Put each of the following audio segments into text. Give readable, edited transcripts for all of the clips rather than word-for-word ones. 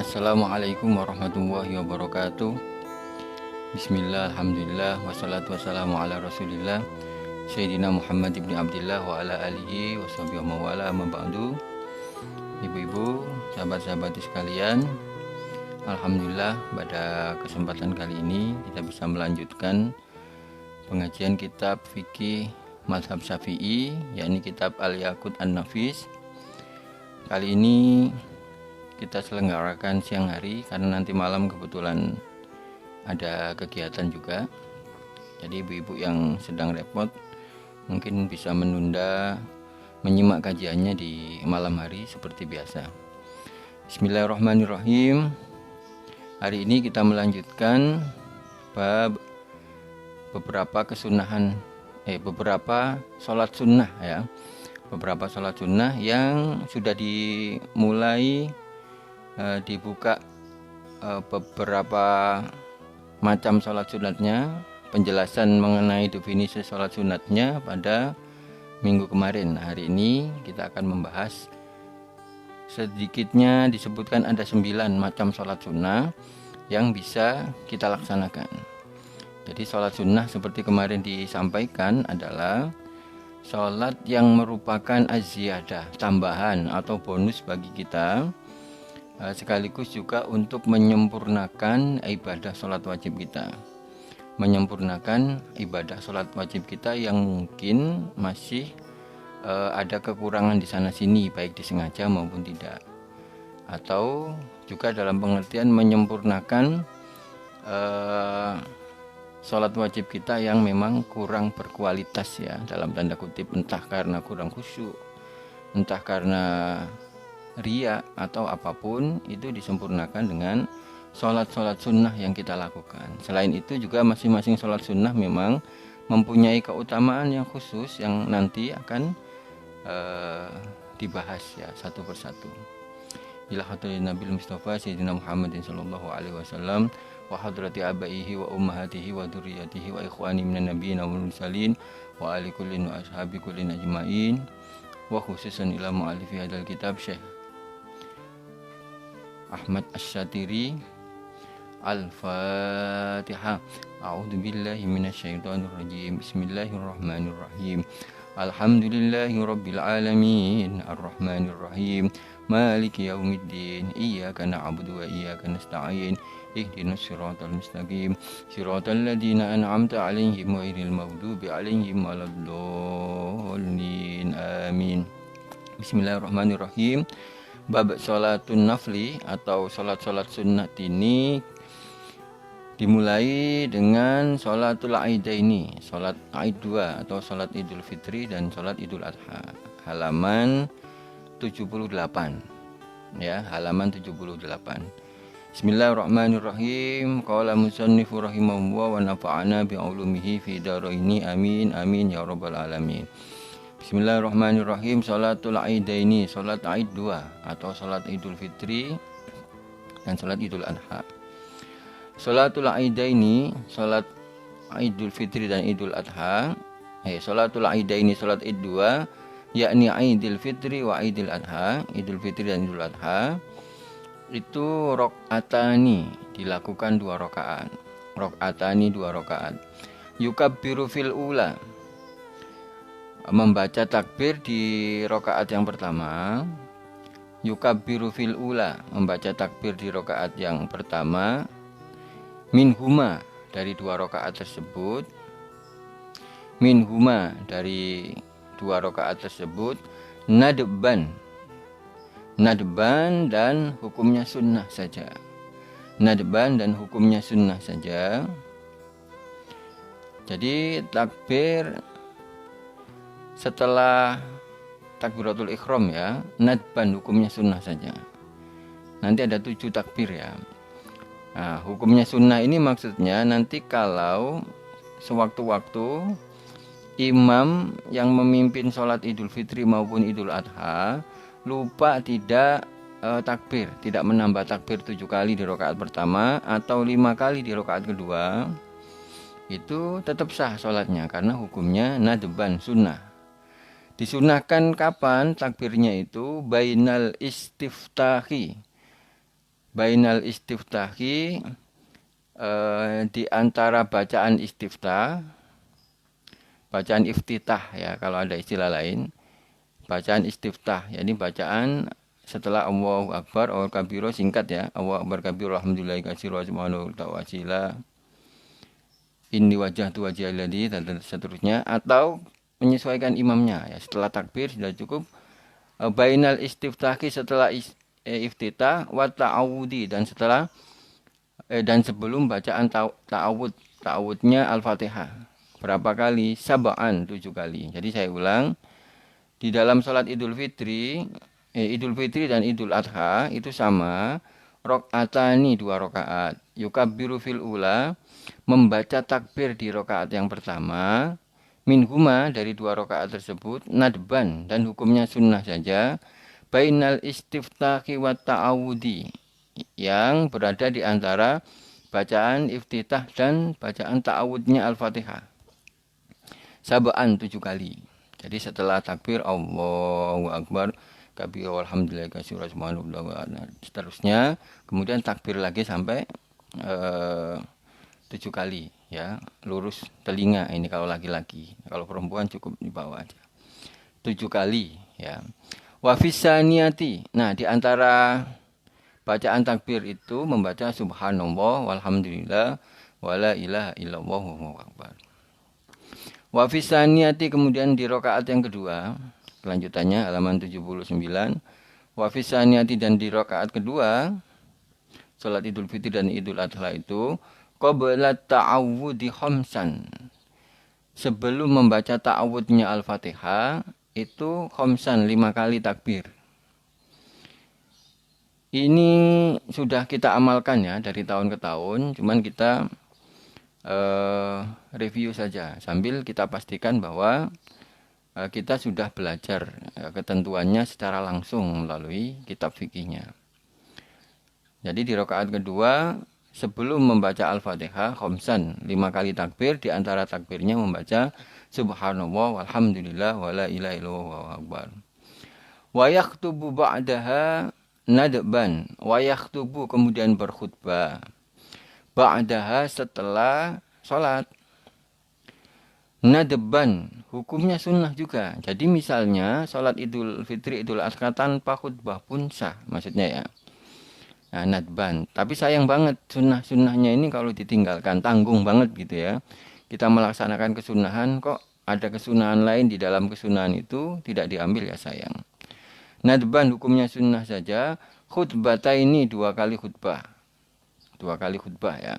Assalamualaikum warahmatullahi wabarakatuh. Bismillah, alhamdulillah, wassalatu wassalamu ala rasulillah Sayyidina Muhammad ibn Abdillah wa ala alihi wa sahbihi wa mawala amma ba'du. Ibu-ibu, sahabat-sahabat sekalian, alhamdulillah pada kesempatan kali ini kita bisa melanjutkan pengajian kitab fikih mazhab Syafi'i, yakni kitab Al-Yaqut An-Nafis. Kali ini kita selenggarakan siang hari karena nanti malam kebetulan ada kegiatan juga. Jadi ibu-ibu yang sedang repot mungkin bisa menunda menyimak kajiannya di malam hari seperti biasa. Bismillahirrahmanirrahim. Hari ini kita melanjutkan bab beberapa sholat sunnah ya. Beberapa sholat sunnah yang sudah dimulai dibuka beberapa macam sholat sunatnya, penjelasan mengenai definisi sholat sunatnya pada minggu kemarin. Hari ini kita akan membahas sedikitnya disebutkan ada 9 macam sholat sunnah yang bisa kita laksanakan. Jadi sholat sunnah seperti kemarin disampaikan adalah sholat yang merupakan az-ziyadah, tambahan atau bonus bagi kita, sekaligus juga untuk menyempurnakan ibadah sholat wajib kita. Menyempurnakan ibadah sholat wajib kita yang mungkin masih ada kekurangan di sana sini, baik disengaja maupun tidak. Atau juga dalam pengertian menyempurnakan sholat wajib kita yang memang kurang berkualitas ya, dalam tanda kutip, entah karena kurang khusyuk, entah karena riya atau apapun, itu disempurnakan dengan sholat-sholat sunnah yang kita lakukan. Selain itu juga masing-masing sholat sunnah memang mempunyai keutamaan yang khusus yang nanti akan dibahas ya satu persatu. Ila hadratin Nabil Mustafa Sayyidina Muhammadin sallallahu alaihi wasallam wa hadrati abaihi wa ummahatihi wa dzurriyyatihi wa ikhwani minan nabiyyin wal mursalin wa ali kullin wa ashabi kullin ajmain wa khususan ila mu'allifi hadzal kitab Syekh Ahmad Asy-Syatiri. Al-Fatihah. A'udzu billahi minasyaitonir rajim. Bismillahirrahmanirrahim. Alhamdulillahi rabbil alamin, arrahmanir rahim, maliki yaumiddin, iyyaka na'budu wa iyyaka nasta'in, ihdinas siratal mustaqim, siratal ladzina an'amta 'alaihim ghairil maghdubi alaihim waladdallin. Amin. Bismillahirrahmanirrahim. Bab sholatun nafli atau sholat-sholat sunnat ini dimulai dengan sholatul aidaini, sholat aid 2 atau sholat idul fitri dan sholat idul adha, halaman 78 ya, halaman 78. Bismillahirrahmanirrahim. Qala musannifu rahimahullah wa nafa'ana bi'ulumihi fi daraini, amin amin ya rabbal alamin. Bismillahirrahmanirrahim. Sholatul aidaini, sholat aid 2 atau sholat idul fitri dan sholat idul adha. Sholatul aidaini, sholat idul fitri dan idul adha. Sholatul aidaini, sholat id 2, yakni idul fitri wa idul adha. Idul fitri dan idul adha itu rok'atani, dilakukan 2 rakaat. Rok'atani 2 rakaat. Yukabbiru fil ula, membaca takbir di rakaat yang pertama. Yukabbiru fil ula, membaca takbir di rakaat yang pertama. Minhuma, dari 2 rakaat tersebut. Minhuma, dari 2 rakaat tersebut. Nadban, nadban dan hukumnya sunnah saja. Nadban dan hukumnya sunnah saja. Jadi takbir setelah takbiratul ikhram ya, nadban hukumnya sunnah saja. Nanti ada 7 takbir ya. Nah, hukumnya sunnah ini maksudnya nanti kalau sewaktu-waktu imam yang memimpin sholat idul fitri maupun idul adha lupa tidak takbir, tidak menambah takbir 7 kali di rakaat pertama atau 5 kali di rakaat kedua, itu tetap sah sholatnya karena hukumnya nadban, sunnah. Disunahkan kapan takbirnya itu? Bainal istiftahi, bainal istiftahi di antara bacaan istiftah, bacaan iftitah ya kalau ada istilah lain. Bacaan istiftah, yakni bacaan setelah Allahu Akbar, Allahu Kabiro singkat ya. Allahu Akbar kabiro, alhamdulillahi katsira, subhanahu wa ta'ala, inni wajjahtu wajhiya lilladzi, dan seterusnya. Atau menyesuaikan imamnya ya. Setelah takbir sudah cukup. Bainal istiftahi setelah iftitah, wa ta'awudi, dan setelah dan sebelum bacaan ta'awud. Ta'awudnya Al-Fatihah. Berapa kali? Sab'an, 7 kali. Jadi saya ulang. Di dalam sholat Idul Fitri dan Idul Adha itu sama. Rok'atani, 2 rakaat. Yukabbiru fil ula, membaca takbir di rakaat yang pertama. Minhuma, dari 2 rakaat tersebut. Nadban, dan hukumnya sunnah saja. Bainal istiftahi wa ta'awudi, yang berada di antara bacaan iftitah dan bacaan ta'awudnya Al-Fatihah. Sab'an, 7 kali. Jadi setelah takbir Allahu Akbar kabir walhamdulillah katsira subhanallah, seterusnya kemudian takbir lagi sampai 7 kali ya, lurus telinga ini kalau laki-laki. Kalau perempuan cukup di bawah aja. 7 kali ya. Wa fisaniyati. Nah, di antara bacaan takbir itu membaca subhanallah walhamdulillah wala ilaha illallah wallahu akbar. Wa fisaniyati, kemudian di rakaat yang kedua, kelanjutannya halaman 79. Wa fisaniyati, dan di rakaat kedua salat Idul Fitri dan Idul Adha itu qabla ta'awudi khamsan, sebelum membaca ta'awudnya Al-Fatihah itu khamsan, 5 kali takbir. Ini sudah kita amalkan ya dari tahun ke tahun, cuman kita review saja sambil kita pastikan bahwa kita sudah belajar ketentuannya secara langsung melalui kitab fikihnya. Jadi di rakaat kedua sebelum membaca Al-Fatihah khamsan, 5 kali takbir, di antara takbirnya membaca subhanallah walhamdulillah wala ilaha illallah wallahu akbar. Wa yaktubu ba'daha nadban, wa yaktubu, kemudian berkhutbah ba'daha, setelah sholat. Nadban, hukumnya sunnah juga. Jadi misalnya sholat Idul Fitri, Idul Adha tanpa khutbah pun sah, maksudnya ya. Nah, nadban. Tapi sayang banget sunnah-sunnahnya ini kalau ditinggalkan, tanggung banget gitu ya. Kita melaksanakan kesunahan, kok ada kesunahan lain di dalam kesunahan itu tidak diambil, ya sayang. Nadban hukumnya sunnah saja. Khutbata ini 2 kali khutbah. 2 kali khutbah ya.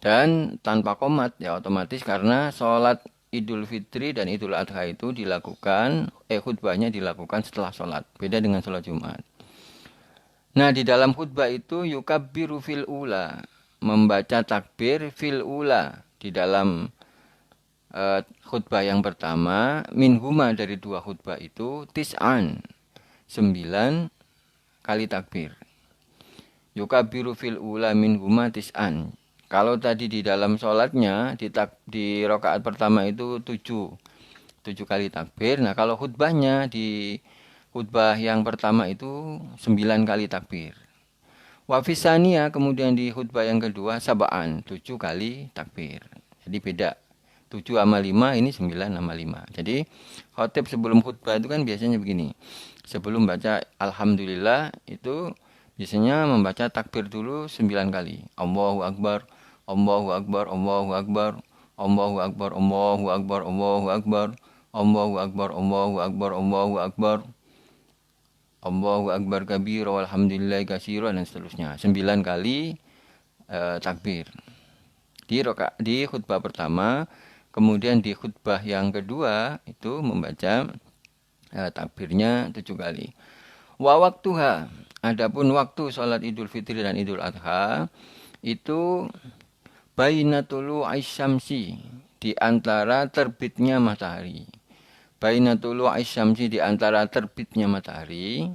Dan tanpa qomat ya, otomatis karena sholat Idul Fitri dan Idul Adha itu dilakukan, khutbahnya dilakukan setelah sholat. Beda dengan sholat Jumat. Nah, di dalam khutbah itu yukabbiru fil ula, membaca takbir fil ula, di dalam khutbah yang pertama. Minhuma, dari 2 khutbah itu, tis'an, 9 kali takbir. Yukabiru fil ula minhuma tis'an. Kalau tadi di dalam sholatnya di rakaat pertama itu 7 kali takbir. Nah, kalau khutbahnya di khutbah yang pertama itu 9 kali takbir. Wa fisaniya, kemudian di khutbah yang kedua sab'an, 7 kali takbir. Jadi beda. 7 sama 5, ini 9 sama 5. Jadi khotib sebelum khutbah itu kan biasanya begini. Sebelum baca alhamdulillah itu biasanya membaca takbir dulu 9 kali. Allahu Akbar, Allahu Akbar, Allahu Akbar, Allahu Akbar, Allahu Akbar, Allahu Akbar, Allahu Akbar, Allahu Akbar, Allahu Akbar, Allahu Akbar kabir, walhamdulillah katsira, dan seterusnya. 9 kali takbir. Di khutbah pertama, kemudian di khutbah yang kedua itu membaca takbirnya 7 kali. Wa waktuha, adapun waktu sholat Idul Fitri dan Idul Adha itu bainatulu aisyamsi, di antara terbitnya matahari. Bainatulu aisyamsi, di antara terbitnya matahari.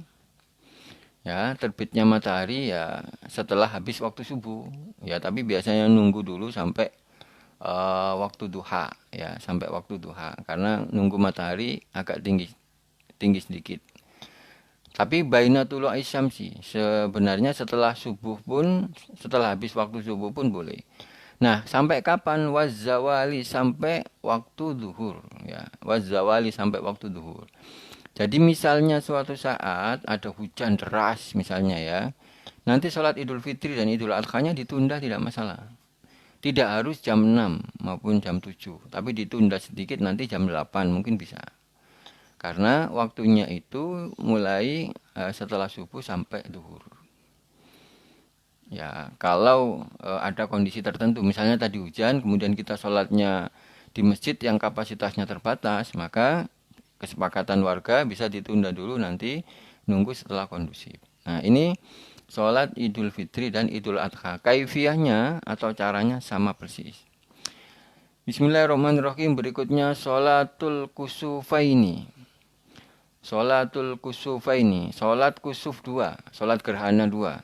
Ya, terbitnya matahari ya setelah habis waktu subuh. Ya, tapi biasanya nunggu dulu sampai waktu duha ya, sampai waktu duha, karena nunggu matahari agak tinggi sedikit. Tapi baina tulu'i syamsi, sebenarnya setelah subuh pun, setelah habis waktu subuh pun boleh. Nah, sampai kapan? Wazawali, sampai waktu zuhur, ya. Wazawali sampai waktu zuhur. Jadi misalnya suatu saat ada hujan deras misalnya ya. Nanti sholat Idul Fitri dan Idul Adha-nya ditunda tidak masalah. Tidak harus jam 6 maupun jam 7, tapi ditunda sedikit nanti jam 8 mungkin bisa. Karena waktunya itu mulai setelah subuh sampai zuhur. Ya, kalau ada kondisi tertentu, misalnya tadi hujan, kemudian kita sholatnya di masjid yang kapasitasnya terbatas, maka kesepakatan warga bisa ditunda dulu nanti nunggu setelah kondusif. Nah, ini sholat Idul Fitri dan Idul Adha. Kaifiyahnya atau caranya sama persis. Bismillahirrahmanirrahim. Berikutnya sholatul kusufaini. Sholatul kusufaini, sholat kusuf 2, sholat gerhana 2.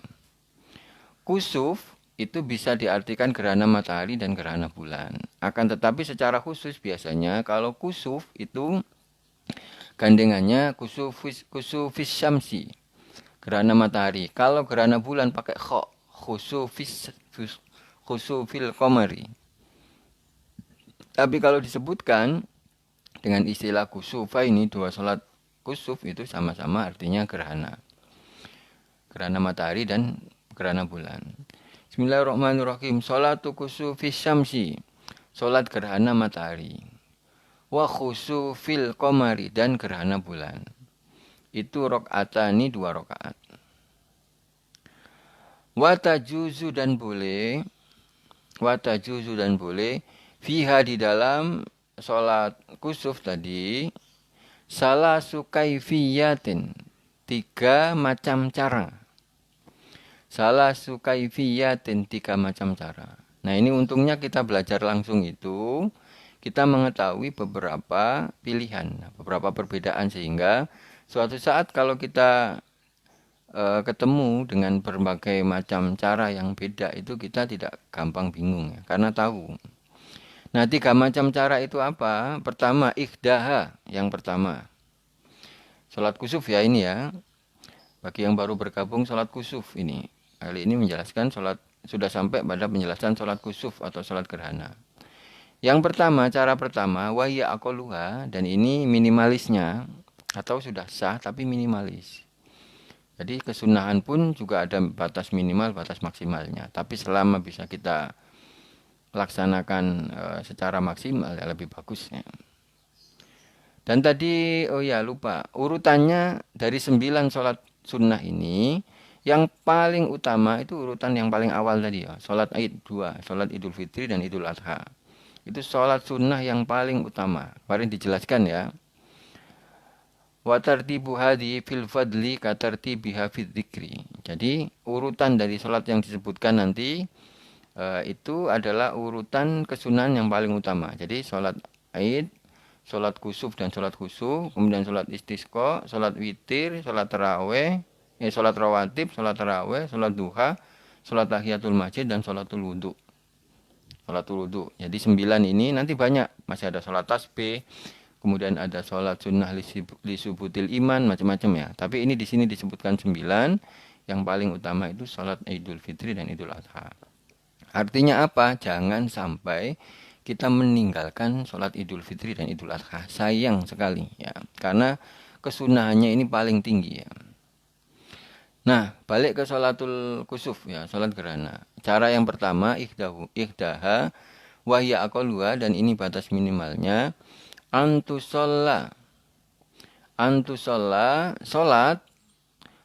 Kusuf itu bisa diartikan gerhana matahari dan gerhana bulan. Akan tetapi secara khusus biasanya kalau kusuf itu gandengannya kusufis syamsi, gerhana matahari. Kalau gerhana bulan pakai kho, khusufil qamari. Tapi kalau disebutkan dengan istilah kusufa ini, dua sholat kusuf itu sama-sama artinya gerhana. Gerhana matahari dan gerhana bulan. Bismillahirrahmanirrahim. Sholatu kusufis syamsi. Sholat gerhana matahari. Wa khusufil qamari, dan gerhana bulan. Itu rok'atani, 2 rakaat. Wa tajuzu dan boleh. Wa tajuzu dan boleh. Fiha di dalam sholat kusuf tadi. Salah sukaifiyatin, 3 macam cara. Salah sukaifiyatin, 3 macam cara. Nah, ini untungnya kita belajar langsung itu, kita mengetahui beberapa pilihan, beberapa perbedaan, sehingga suatu saat kalau kita ketemu dengan berbagai macam cara yang beda itu kita tidak gampang bingung ya, karena tahu. Nah, 3 macam cara itu apa? Pertama, ikhdaha, yang pertama. Sholat kusuf ya ini ya. Bagi yang baru bergabung sholat kusuf ini. Kali ini menjelaskan sholat, sudah sampai pada penjelasan sholat kusuf atau sholat gerhana. Yang pertama, cara pertama, wahya aqalluha, dan ini minimalisnya, atau sudah sah tapi minimalis. Jadi kesunahan pun juga ada batas minimal, batas maksimalnya. Tapi selama bisa kita laksanakan secara maksimal ya lebih bagus ya. Dan tadi oh ya lupa, urutannya dari 9 sholat sunnah ini yang paling utama itu urutan yang paling awal tadi ya, sholat Id 2, sholat Idul Fitri dan Idul Adha. Itu sholat sunnah yang paling utama. Kemarin dijelaskan ya. Wa tartibu hadhi fil fadli ka tartibiha fil dzikri. Jadi urutan dari sholat yang disebutkan nanti itu adalah urutan kesunahan yang paling utama. Jadi sholat Id, sholat kusuf dan sholat khusuf, kemudian sholat istisqa, sholat witir, sholat taraweh, sholat rawatib, sholat taraweh, sholat duha, sholat tahiyatul masjid, dan sholatul wudhu. Sholatul wudhu. Jadi 9 ini nanti banyak. Masih ada sholat tasbih, kemudian ada sholat sunnah lisubutil iman, macam-macam ya. Tapi ini di sini disebutkan 9. Yang paling utama itu sholat Idul Fitri dan Idul Adha. Artinya apa? Jangan sampai kita meninggalkan sholat Idul Fitri dan Idul Adha. Sayang sekali ya. Karena kesunahannya ini paling tinggi ya. Nah, balik ke sholatul kusuf ya, sholat gerhana. Cara yang pertama, ikhdaha wahya aqalluha, dan ini batas minimalnya. Antusolla, sholat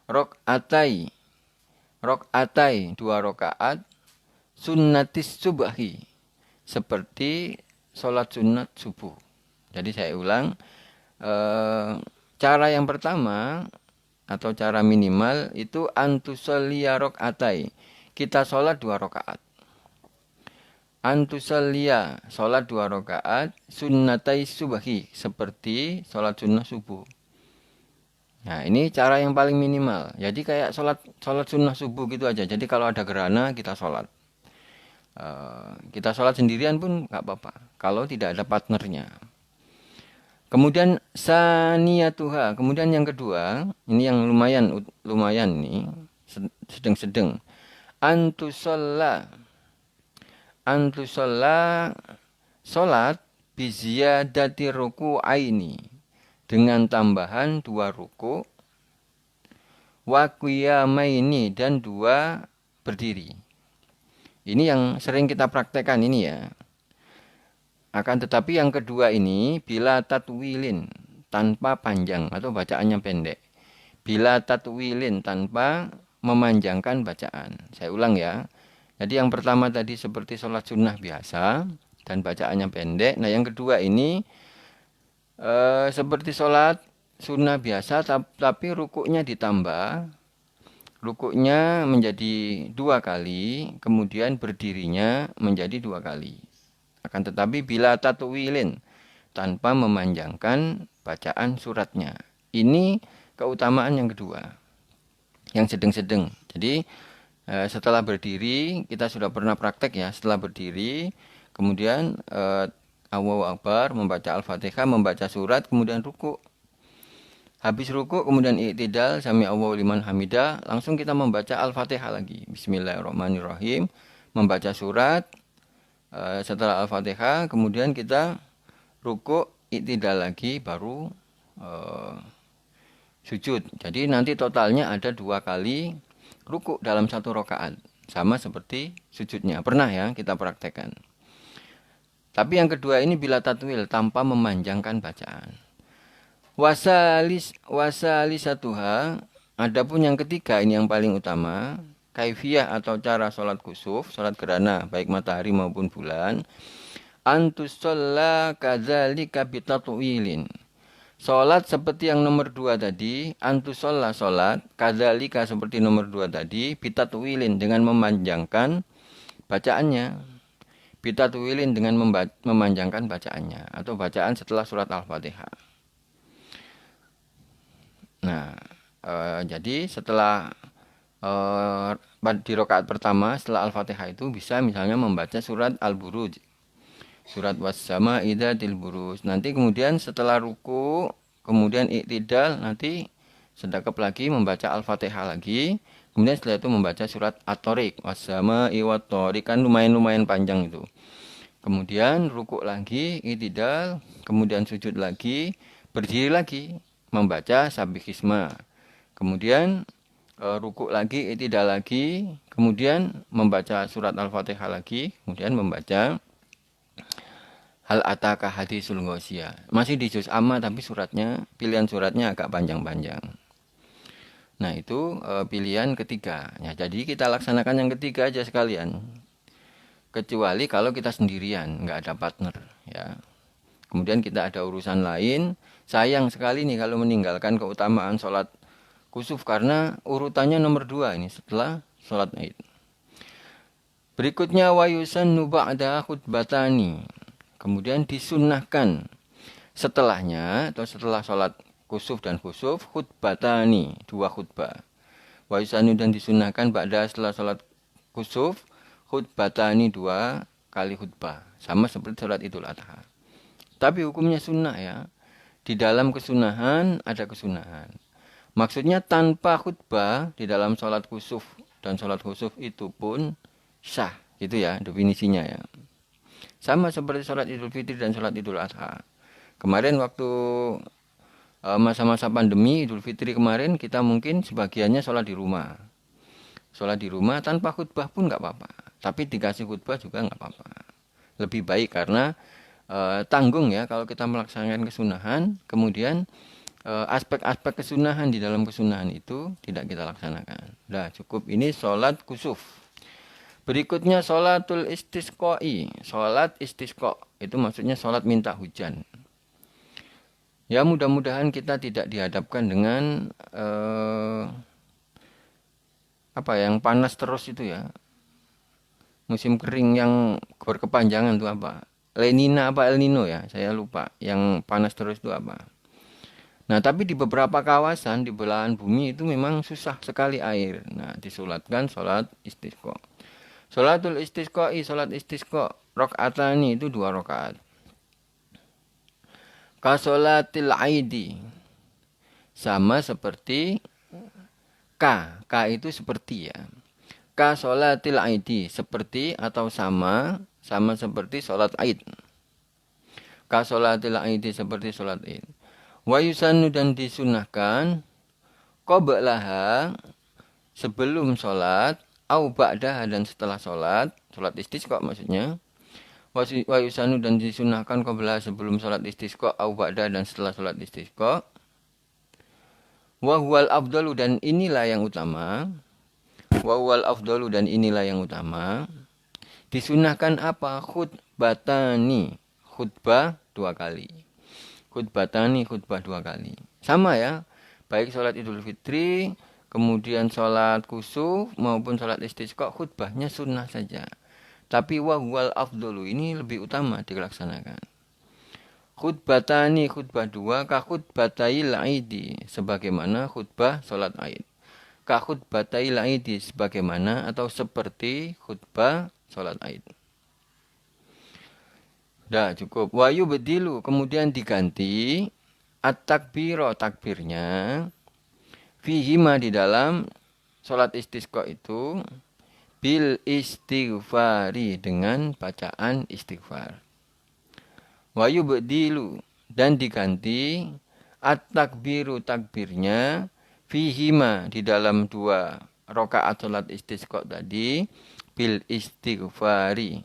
rok'atai, 2 rakaat, sunnatis subahi, seperti sholat sunat subuh. Jadi saya ulang, cara yang pertama atau cara minimal itu antusolliya rok'atai, kita sholat 2 rakaat. Antusolliya, sholat 2 rakaat, sunnatai subahi, seperti sholat sunnah subuh. Nah, ini cara yang paling minimal. Jadi kayak sholat sunnah subuh gitu aja. Jadi kalau ada gerhana kita sholat. Kita sholat sendirian pun nggak apa-apa kalau tidak ada partnernya. Kemudian saniyatuha, kemudian yang kedua, ini yang lumayan nih, sedang-sedang. Antusalla, antusalla salat biziyadati ruku'aini, dengan tambahan 2 ruku, wa qiyamaini, dan 2 berdiri. Ini yang sering kita praktekkan ini ya. Akan tetapi yang kedua ini bila tatwilin, tanpa panjang atau bacaannya pendek. Bila tatwilin, tanpa memanjangkan bacaan. Saya ulang ya. Jadi yang pertama tadi seperti sholat sunnah biasa dan bacaannya pendek. Nah yang kedua ini seperti sholat sunnah biasa tapi rukuknya ditambah. Rukuknya menjadi 2 kali, kemudian berdirinya menjadi 2 kali. Akan tetapi bila tatwilin, tanpa memanjangkan bacaan suratnya. Ini keutamaan yang kedua, yang sedang-sedang. Jadi setelah berdiri, kita sudah pernah praktek ya, setelah berdiri, kemudian Allahu Akbar, membaca Al-Fatihah, membaca surat, kemudian ruku. Habis ruku, kemudian i'tidal, sami Allahu liman hamidah, langsung kita membaca Al-Fatihah lagi. Bismillahirrahmanirrahim, membaca surat, setelah Al-Fatihah, kemudian kita ruku, i'tidal lagi, baru sujud. Jadi nanti totalnya ada 2 kali ruku dalam 1 rakaat. Sama seperti sujudnya. Pernah ya kita praktekkan. Tapi yang kedua ini bila tatwil, tanpa memanjangkan bacaan. Wasalisatuha, adapun yang ketiga ini yang paling utama, kaifiyah atau cara sholat kusuf, sholat gerhana, baik matahari maupun bulan. Antusolla kadzalika bitatwilin. Sholat seperti yang nomor 2 tadi, antusolla sholat, kadzalika seperti nomor 2 tadi, bitatwilin dengan memanjangkan bacaannya. Bitatwilin dengan memanjangkan bacaannya, atau bacaan setelah surat Al-Fatihah. Nah, jadi setelah di rakaat pertama setelah Al-Fatihah itu bisa misalnya membaca surat Al-Buruj, surat Was-Sama'i Dzatil Buruj. Nanti kemudian setelah ruku, kemudian i'tidal, nanti sedekap lagi membaca Al-Fatihah lagi. Kemudian setelah itu membaca surat At-Thariq, Was-Sama'i Wat-Thariq, kan lumayan panjang itu. Kemudian ruku lagi, i'tidal, kemudian sujud lagi, berdiri lagi, membaca Sabbihisma. Kemudian ruku lagi, i'tidal lagi, kemudian membaca surat Al-Fatihah lagi, kemudian membaca Hal ataka hadisul ghasyiyah. Masih di juz amma tapi suratnya, pilihan suratnya agak panjang-panjang. Nah, itu pilihan ketiga. Ya, jadi kita laksanakan yang ketiga aja sekalian. Kecuali kalau kita sendirian, nggak ada partner, ya. Kemudian kita ada urusan lain. Sayang sekali nih kalau meninggalkan keutamaan sholat kusuf karena urutannya nomor 2 ini setelah sholat Id. Berikutnya wa yusannu ba'da khutbatani. Kemudian disunnahkan setelahnya atau setelah sholat kusuf dan khusuf khutbatani, 2 khutbah. Wa yusannu, dan disunnahkan ba'da setelah sholat kusuf khutbatani, 2 kali khutbah. Sama seperti sholat Idul Adha. Tapi hukumnya sunnah ya. Di dalam kesunahan ada kesunahan. Maksudnya tanpa khutbah di dalam sholat kusuf dan sholat khusuf itu pun sah. Gitu ya definisinya ya. Sama seperti sholat Idul Fitri dan sholat Idul Adha. Kemarin waktu masa-masa pandemi Idul Fitri kemarin kita mungkin sebagiannya sholat di rumah. Sholat di rumah tanpa khutbah pun nggak apa-apa. Tapi dikasih khutbah juga nggak apa-apa. Lebih baik karena tanggung ya kalau kita melaksanakan kesunahan, kemudian aspek-aspek kesunahan di dalam kesunahan itu tidak kita laksanakan. Nah, cukup ini sholat kusuf. Berikutnya sholatul istisqai. Sholat istisqa itu maksudnya sholat minta hujan. Ya, mudah-mudahan kita tidak dihadapkan dengan yang panas terus itu ya. Musim kering yang berkepanjangan itu apa? Lenina apa El Nino ya, saya lupa. Yang panas terus itu apa. Nah, tapi di beberapa kawasan di belahan bumi itu memang susah sekali air. Nah, disolatkan sholat istisqa. Sholatul istisqai, sholat istisqa, rakaatani itu 2 rakaat. Kasolatil aidi. Sama seperti K itu seperti ya. Kasolatil aidi. Seperti atau sama seperti sholat aid. Kasolatil aidi seperti sholat aid. Wa yusannu dan disunahkan qablaha sebelum sholat, au ba'daha dan setelah sholat istisqa maksudnya. Wa yusannu dan disunahkan qablaha sebelum sholat istisqa, au ba'daha dan setelah sholat istisqa. Wa huwal afdalu dan inilah yang utama. Wa huwal afdalu dan inilah yang utama. Disunahkan apa? Khutbatani, khutbah 2 kali. Khutbatani, khutbah 2 kali. Sama ya, baik sholat Idul Fitri, kemudian sholat kusuf maupun sholat istisqa, khutbahnya sunnah saja. Tapi wahwal afdolu ini lebih utama dilaksanakan. Khutbatani, khutbah 2, ka khutbatail aidi, sebagaimana khutbah sholat aid. Ka khutbatail aidi, sebagaimana atau seperti khutbah sholat aid. Dah cukup. Wa yubdilu, kemudian diganti at-takbiro, takbirnya fihima di dalam sholat istisqa itu bil istighfari dengan bacaan istighfar. Wa yubdilu dan diganti at-takbiru, takbirnya fihima di dalam 2 rakaat sholat istisqa tadi bil istighfari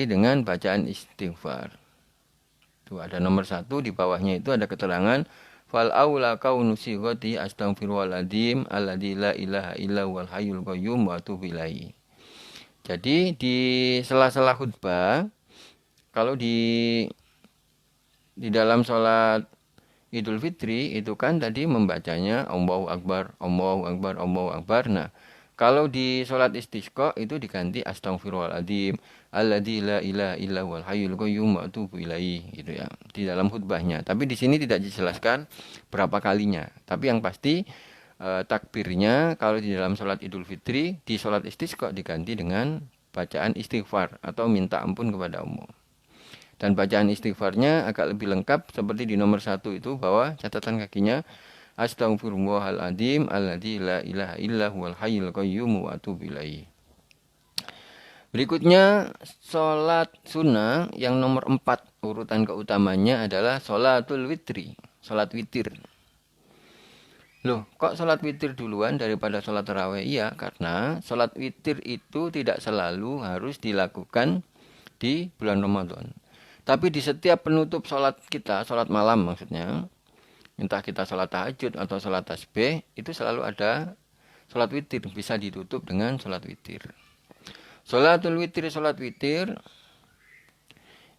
dengan bacaan istighfar. Itu ada nomor 1, di bawahnya itu ada keterangan fal aula kaunu sighati astaghfirullahaladzim alladzi la ilaha illa huwal hayyul qayyum wa atubu ilaihi. Jadi di sela-sela khutbah, kalau di dalam sholat Idul Fitri itu kan tadi membacanya Allahu Akbar, Allahu Akbar, Allahu Akbar. Nah, kalau di sholat istisqa itu diganti astaghfirullahaladzim alladzi la ilaha illa huwal hayyul qayyum wa atubu ilaihi gitu ya, di dalam khutbahnya. Tapi di sini tidak dijelaskan berapa kalinya. Tapi yang pasti takbirnya kalau di dalam sholat Idul Fitri, di sholat istisqa diganti dengan bacaan istighfar atau minta ampun kepada Allah. Dan bacaan istighfarnya agak lebih lengkap seperti di nomor 1 itu, bahwa catatan kakinya astaghfirullahaladzim alladzi la ilaha illa huwal hayyul qayyum wa atubu ilaihi. Berikutnya sholat sunnah yang nomor 4 urutan keutamanya adalah sholatul witri, sholat witir. Loh, kok sholat witir duluan daripada sholat tarawih? Iya, karena sholat witir itu tidak selalu harus dilakukan di bulan Ramadan. Tapi di setiap penutup sholat kita, sholat malam maksudnya, entah kita sholat tahajud atau sholat tasbih, itu selalu ada sholat witir, bisa ditutup dengan sholat witir. Sholatul witir, sholat witir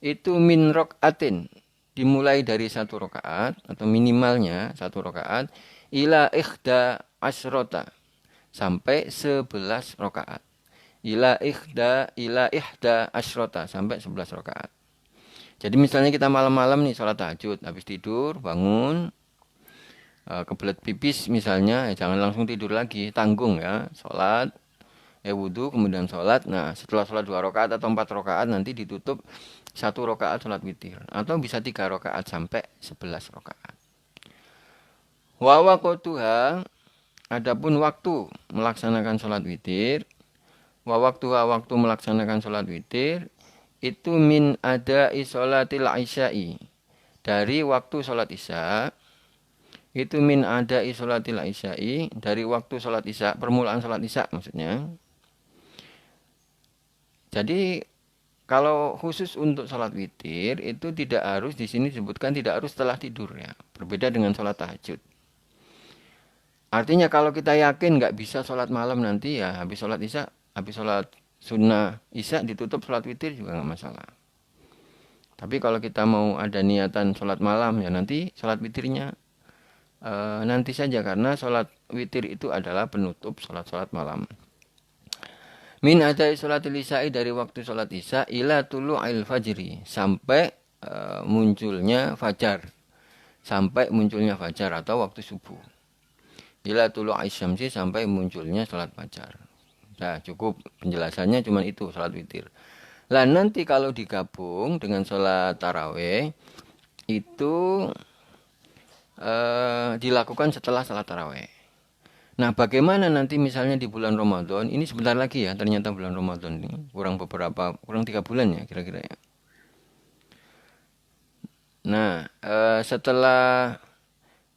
itu min rok'atin, dimulai dari 1 rakaat atau minimalnya 1 rakaat, ila ikhda asrota, sampai 11 rakaat. Ila ihda asrota, sampai 11 rakaat. Jadi misalnya kita malam-malam nih sholat tahajud, habis tidur, bangun, kebelet pipis misalnya, jangan langsung tidur lagi, tanggung ya, sholat, wudhu, kemudian sholat. Nah, setelah sholat 2 rakaat atau 4 rakaat nanti ditutup 1 rakaat sholat witir, atau bisa 3 rakaat sampai 11 rakaat. Wa waqtuha, adapun waktu melaksanakan sholat witir, wa waqtuha, waktu melaksanakan sholat witir itu min ada'i sholatil isya'i, dari waktu sholat isya. Itu min ada'i sholatil isya'i, dari waktu sholat isya, permulaan sholat isya maksudnya. Jadi kalau khusus untuk sholat witir itu tidak harus, di sini disebutkan tidak harus setelah tidur ya, berbeda dengan sholat tahajud. Artinya kalau kita yakin nggak bisa sholat malam nanti, ya habis sholat isya, habis sholat sunnah isya ditutup sholat witir juga nggak masalah. Tapi kalau kita mau ada niatan sholat malam, ya nanti sholat witirnya nanti saja, karena sholat witir itu adalah penutup sholat-sholat malam. Min adai sholatil isya'i, dari waktu sholat isya, ila tulu'il fajri, sampai munculnya fajar, sampai munculnya fajar atau waktu subuh. Ila tulu'il syamsi, sampai munculnya sholat fajar. Nah, cukup penjelasannya cuma itu sholat witir. Lah nanti kalau digabung dengan sholat taraweh itu dilakukan setelah sholat taraweh. Nah, bagaimana nanti misalnya di bulan Ramadan, ini sebentar lagi ya, ternyata bulan Ramadan ini kurang 3 bulan ya kira-kira ya. Nah, setelah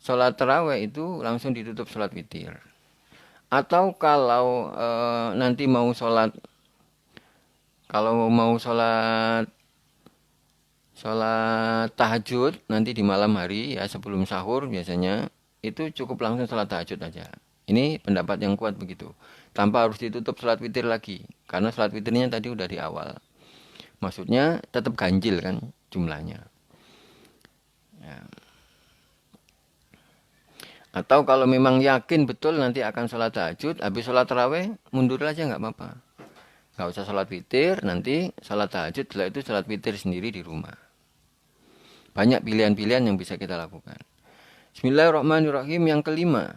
sholat taraweh itu langsung ditutup sholat witir. Atau kalau nanti mau sholat tahajud nanti di malam hari ya sebelum sahur biasanya itu cukup langsung sholat tahajud aja. Ini pendapat yang kuat begitu. Tanpa harus ditutup sholat witir lagi. Karena sholat witirnya tadi udah di awal. Maksudnya tetap ganjil kan jumlahnya. Ya. Atau kalau memang yakin betul nanti akan sholat tahajud, habis sholat taraweh mundur aja nggak apa-apa. Nggak usah sholat witir, nanti sholat tahajud, setelah itu sholat witir sendiri di rumah. Banyak pilihan-pilihan yang bisa kita lakukan. Bismillahirrahmanirrahim. Yang kelima,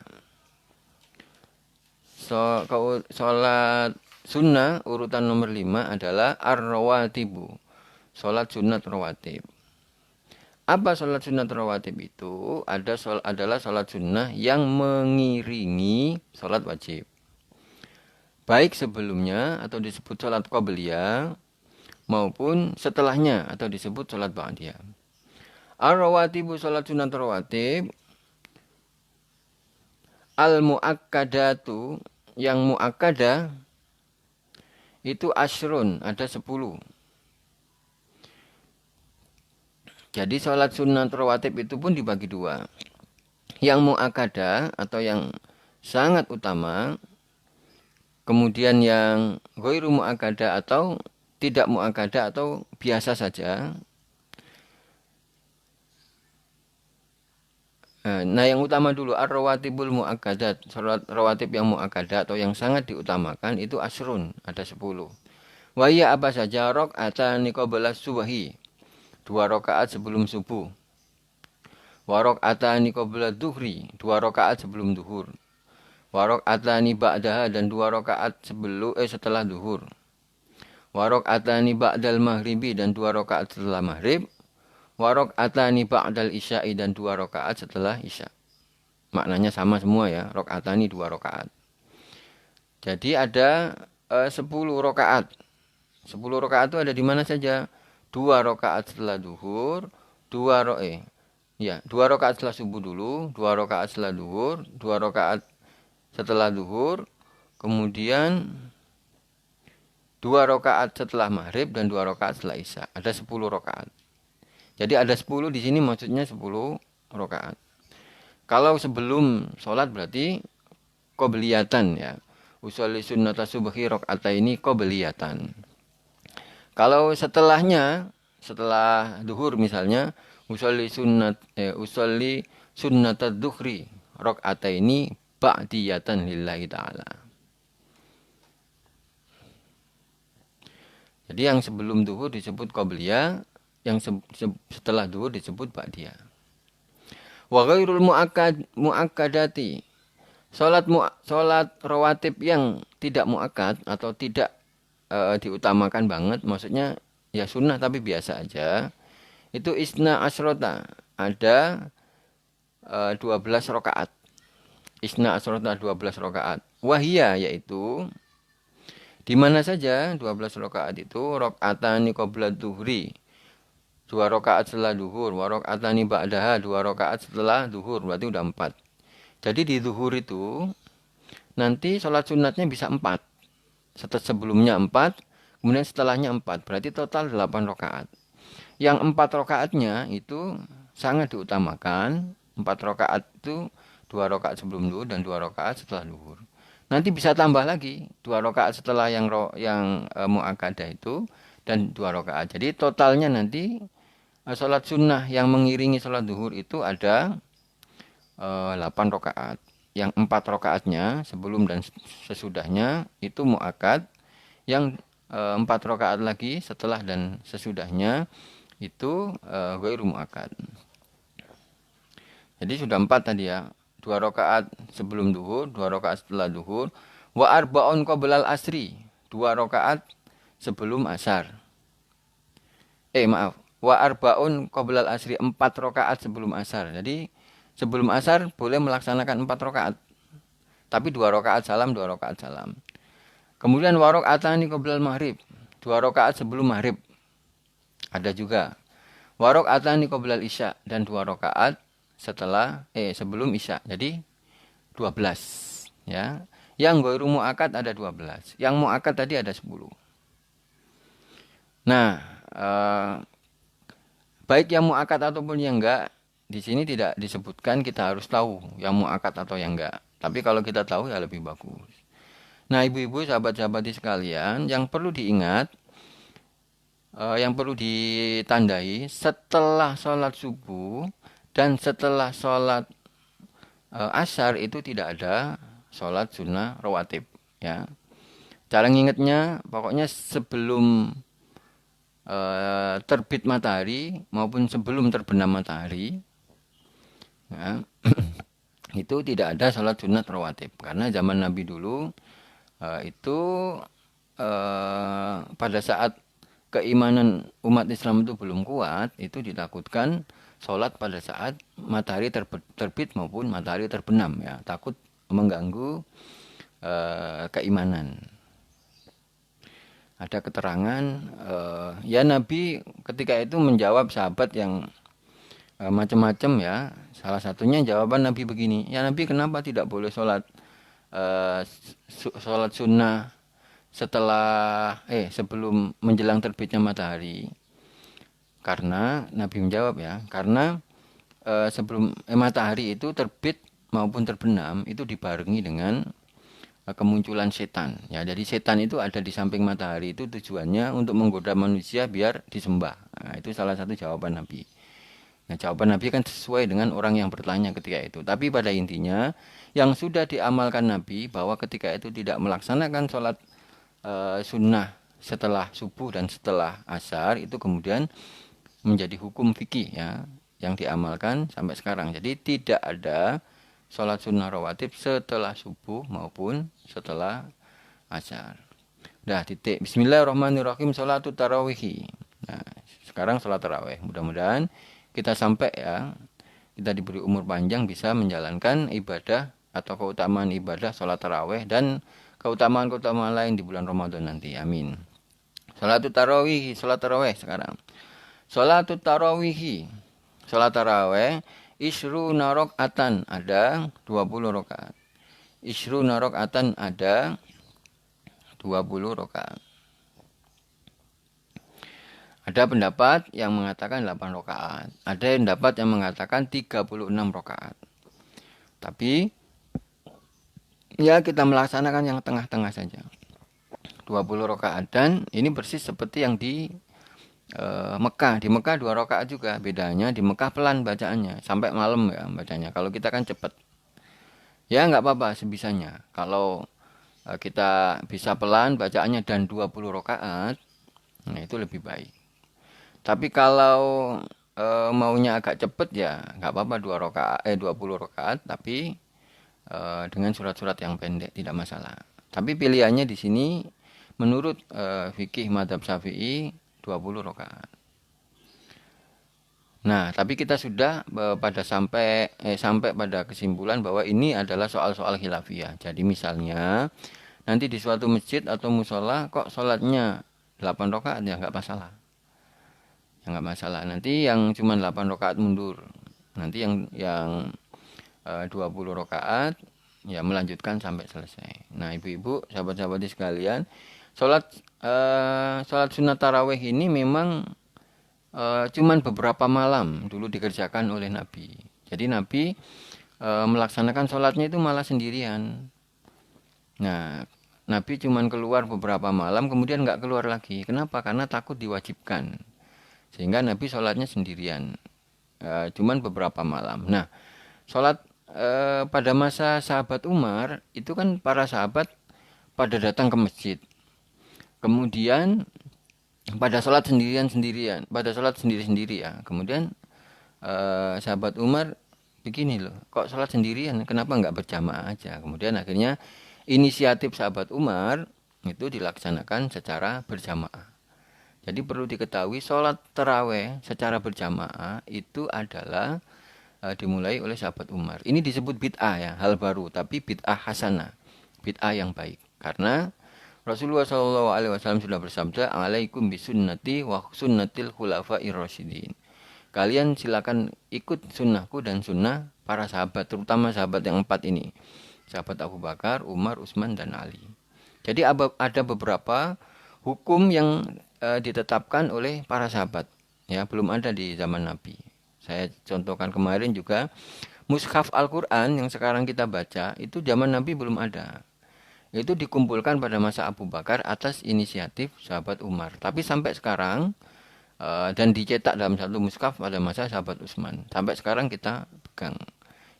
sholat sunnah urutan nomor 5 adalah ar-rawatibu. Sholat sunat rawatib. Apa sholat sunat rawatib itu? Adalah sholat sunnah yang mengiringi sholat wajib. Baik sebelumnya atau disebut sholat qabliyah maupun setelahnya atau disebut sholat ba'diyah. Ar-rawatibu sholat sunat rawatib. Al-mu'akkadatu yang mu'akkadah itu asyrun, ada 10. Jadi sholat sunat rawatib itu pun dibagi 2. Yang mu'akkadah atau yang sangat utama, kemudian yang ghairu mu'akkadah atau tidak mu'akkadah atau biasa saja. Nah yang utama dulu ar-rawatibul mu'akkadat. Sholat rawatib yang mu'akkadah atau yang sangat diutamakan itu asrun, ada 10. Wahya apa saja? Rok'atani qabla subahi, 2 rakaat sebelum subuh. Wa rok'atani qabla duhri, 2 rakaat sebelum duhur. Wa rok'atani ba'daha, dan 2 rakaat setelah duhur. Wa rok'atani ba'dal maghribi, dan 2 rakaat setelah maghrib. Wa rok'atani ba'dal isya'i, dan 2 rakaat setelah isya. Maknanya sama semua ya, rok'atani 2 rakaat. Jadi ada 10 rakaat. 10 rakaat itu ada di mana saja? 2 rakaat setelah duhur, 2 rakaat setelah subuh dulu, 2 rakaat setelah duhur, 2 rakaat setelah duhur, kemudian 2 rakaat setelah maghrib dan 2 rakaat setelah isya. Ada 10 rakaat. Jadi ada 10 di sini maksudnya 10 rakaat. Kalau sebelum sholat berarti qobliyatan ya. Usolli sunnata subhi rakaataini qobliyatan. Kalau setelahnya, setelah duhur misalnya, usolli sunnata duhri rakaataini ba'diyatan lillahi ta'ala. Jadi yang sebelum duhur disebut qobliyah, yang setelah duhur disebut ba'diyah. Wa ghairul mu'akkadati. Salat rawatib yang tidak mu'akkad atau tidak diutamakan banget, maksudnya ya sunnah tapi biasa aja. Itu isna asrota, ada 12 rakaat. Isna asrota 12 rakaat. Wahia yaitu di mana saja 12 rakaat itu rakaatani qabla duhri, 2 rakaat setelah duhur, wa rakaatani ba'daha, 2 rakaat setelah duhur, berarti udah 4. Jadi di duhur itu nanti sholat sunatnya bisa 4. Setelah sebelumnya 4, kemudian setelahnya 4, berarti total 8 rakaat. Yang 4 rakaatnya itu sangat diutamakan. 4 rakaat itu 2 rakaat sebelum duhur dan 2 rakaat setelah duhur. Nanti bisa tambah lagi 2 rakaat setelah yang mu'akkadah itu dan 2 rakaat. Jadi totalnya nanti sholat sunnah yang mengiringi sholat duhur itu ada 8 rakaat. Yang 4 rakaatnya sebelum dan sesudahnya itu mu'akkad. Yang 4 rakaat lagi setelah dan sesudahnya itu ghairu mu'akkad. Jadi sudah 4 tadi ya. 2 rakaat sebelum duhur, 2 rakaat setelah duhur. Wa arba'un qoblal asri, 2 rakaat sebelum asar. Maaf, wa arbaun qoblal asri, 4 rakaat sebelum asar. Jadi sebelum asar boleh melaksanakan 4 rakaat, tapi 2 rakaat salam, 2 rakaat salam. Kemudian wa rakaatani qoblal maghrib, 2 rakaat sebelum maghrib. Ada juga wa rakaatani qoblal isya, dan 2 rakaat setelah sebelum isya. Jadi 12 ya. Yang ghairu muakkad ada 12. Yang muakkad tadi ada 10. Nah, baik yang muakkad ataupun yang enggak, di sini tidak disebutkan kita harus tahu yang muakkad atau yang enggak. Tapi kalau kita tahu ya lebih bagus. Nah, ibu-ibu, sahabat-sahabat sekalian, yang perlu diingat, yang perlu ditandai, setelah sholat subuh dan setelah sholat asar itu tidak ada sholat sunnah rawatib. Ya, cara ngingetnya, pokoknya sebelum terbit matahari maupun sebelum terbenam matahari, ya, itu tidak ada sholat sunat rawatib. Karena zaman Nabi dulu itu pada saat keimanan umat Islam itu belum kuat, itu ditakutkan sholat pada saat matahari terbit maupun matahari terbenam, ya, takut mengganggu keimanan. Ada keterangan ya Nabi ketika itu menjawab sahabat yang macam-macam, ya. Salah satunya jawaban Nabi begini, ya Nabi, kenapa tidak boleh sholat sholat sunnah setelah sebelum menjelang terbitnya matahari? Karena Nabi menjawab, ya, karena sebelum matahari itu terbit maupun terbenam itu dibarengi dengan kemunculan setan, ya. Jadi setan itu ada di samping matahari, itu tujuannya untuk menggoda manusia biar disembah. Nah, itu salah satu jawaban Nabi. Nah, jawaban Nabi kan sesuai dengan orang yang bertanya ketika itu. Tapi pada intinya yang sudah diamalkan Nabi bahwa ketika itu tidak melaksanakan sholat sunnah setelah subuh dan setelah asar, itu kemudian menjadi hukum fikih, ya, yang diamalkan sampai sekarang. Jadi tidak ada sholat sunnah rawatib setelah subuh maupun setelah asar. Dah, titik. Bismillahirrahmanirrahim. Sholatut tarawihi. Nah, sekarang sholat tarawih. Mudah-mudahan kita sampai, ya, kita diberi umur panjang bisa menjalankan ibadah atau keutamaan ibadah sholat tarawih dan keutamaan-keutamaan lain di bulan Ramadan nanti. Amin. Sholatut tarawih, sholat tarawih sekarang. Sholatut tarawihi, sholat tarawih, isru narokatan, ada 20 rakaat. Isru narokatan, ada 20 rakaat. Ada pendapat yang mengatakan 8 rakaat. Ada pendapat yang mengatakan 36 rakaat. Tapi ya kita melaksanakan yang tengah-tengah saja. 20 rakaat, dan ini persis seperti yang di Mekah. Di Mekah 2 rakaat juga. Bedanya di Mekah pelan bacaannya sampai malam, ya, bacanya. Kalau kita kan cepat. Ya nggak apa-apa sebisanya. Kalau kita bisa pelan bacaannya dan 20 rakaat, nah itu lebih baik. Tapi kalau maunya agak cepat, ya nggak apa-apa 20 rakaat, tapi dengan surat-surat yang pendek tidak masalah. Tapi pilihannya di sini menurut fikih madzhab Syafi'i 20 rakaat. Nah, tapi kita sudah sampai pada kesimpulan bahwa ini adalah soal-soal khilafiyah. Jadi misalnya nanti di suatu masjid atau musola kok sholatnya 8 rakaat, ya nggak masalah. Ya nggak masalah. Nanti yang cuma 8 rakaat mundur. Nanti yang 20 rakaat ya melanjutkan sampai selesai. Nah, ibu-ibu, sahabat-sahabat sekalian, sholat sunat tarawih ini memang cuman beberapa malam dulu dikerjakan oleh Nabi. Jadi Nabi melaksanakan sholatnya itu malah sendirian. Nah, Nabi cuman keluar beberapa malam, kemudian nggak keluar lagi. Kenapa? Karena takut diwajibkan. Sehingga Nabi sholatnya sendirian. Cuman beberapa malam. Nah, sholat pada masa sahabat Umar itu kan para sahabat pada datang ke masjid. Kemudian pada sholat sendiri-sendiri, ya. Kemudian sahabat Umar begini loh, kok sholat sendirian, kenapa nggak berjamaah aja? Kemudian akhirnya inisiatif sahabat Umar itu dilaksanakan secara berjamaah. Jadi perlu diketahui sholat taraweh secara berjamaah itu adalah dimulai oleh sahabat Umar. Ini disebut bid'ah ya, hal baru, tapi bid'ah hasanah, bid'ah yang baik. Karena Rasulullah SAW sudah bersabda, "Alaikum bisunnati wa sunnatil khulafa'ir rasyidin." Kalian silakan ikut sunnahku dan sunnah para sahabat, terutama sahabat yang 4 ini. Sahabat Abu Bakar, Umar, Utsman, dan Ali. Jadi ada beberapa hukum yang ditetapkan oleh para sahabat. Ya, belum ada di zaman Nabi. Saya contohkan kemarin juga, mushaf Al-Quran yang sekarang kita baca, itu zaman Nabi belum ada. Itu dikumpulkan pada masa Abu Bakar atas inisiatif sahabat Umar. Tapi sampai sekarang, dan dicetak dalam satu mushaf pada masa sahabat Utsman. Sampai sekarang kita pegang.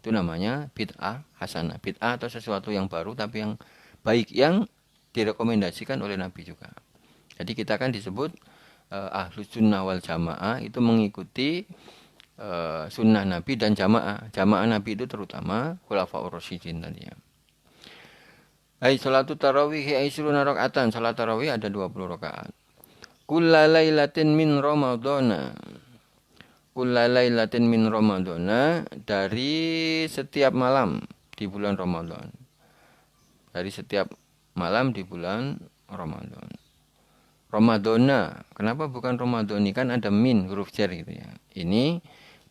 Itu namanya bid'ah hasanah. Bid'ah atau sesuatu yang baru tapi yang baik, yang direkomendasikan oleh Nabi juga. Jadi kita kan disebut ahlus sunnah wal jamaah, itu mengikuti sunnah Nabi dan jamaah. Jamaah Nabi itu terutama khulafaur rasyidin tadi ya. Hai salatu tarawih aisyuruna rakaatan. Salat tarawih ada 20 rakaat. Kullalailatin min ramadhana. Kullalailatin min ramadhana, dari setiap malam di bulan Ramadan. Dari setiap malam di bulan Ramadan. Ramadhana, kenapa bukan Ramadhani? Kan ada min, huruf jar gitu ya. Ini